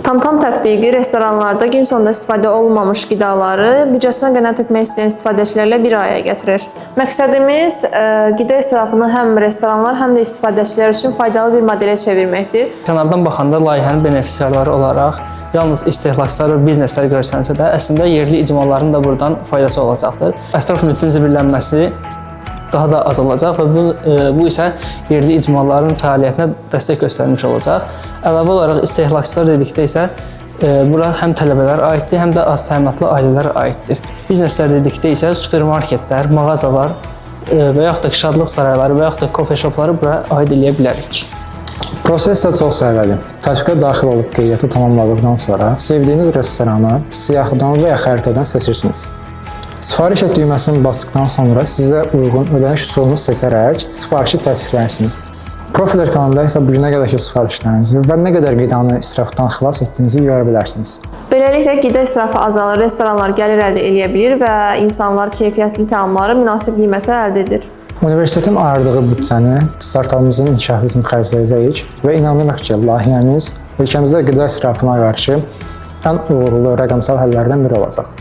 Tam-tam tətbiqi restoranlarda gün sonunda istifadə olunmamış qidaları büdcəsinə qənaət etmək istəyən istifadəçilərlə bir araya gətirir. Məqsədimiz qida israfını həm restoranlar, həm də istifadəçilər üçün faydalı bir modelə çevirməkdir. Kənardan baxanda layihənin benefisiarları olaraq yalnız istehlakçılar və bizneslər görsənsə də, əslində yerli icmaların da buradan faydası olacaqdır. Ətraf mühitin zibilənməsi daha da azalacaq və bu isə yerli icmaların fəaliyyətinə dəstək göstərmiş olacaq. Əlavə olaraq istehlakçılar dedikdə isə bura həm tələbələr aiddir, həm də az təminatlı ailələr aiddir. Bizneslər dedikdə isə supermarketlər, mağazalar və yaxud da şadlıq sarayları və yaxud da coffee shopları bura aid eləyə bilərik. Proses də çox səviyyəli. Tətbiqə daxil olub qeydiyyatı tamamladıqdan sonra sevdiyiniz restoranı siyahıdan və ya xəritədən seçirsiniz. Sifariş et düyməsini basdıqdan sonra sizə uyğun ödəniş üsulunu seçərək sifarişi təsdiqləyirsiniz. Profil ekranında isə bu günə qədərki sifarişlərinizi və nə qədər qidanı israfdan xilas etdiyinizi görə bilərsiniz. Beləliklə, qida israfı azalır, restoranlar gəlir əldə edə bilir və insanlar keyfiyyətli təamları münasib qiymətə əldə edir. Universitetin ayırdığı büdcəni startapımızın inkişafı üçün xərcləyəcəyik və inanırıq ki, layihəmiz ölkəmizdə qida israfına qarşı ən uğurlu rəqəmsal həllərdən biri olacaq.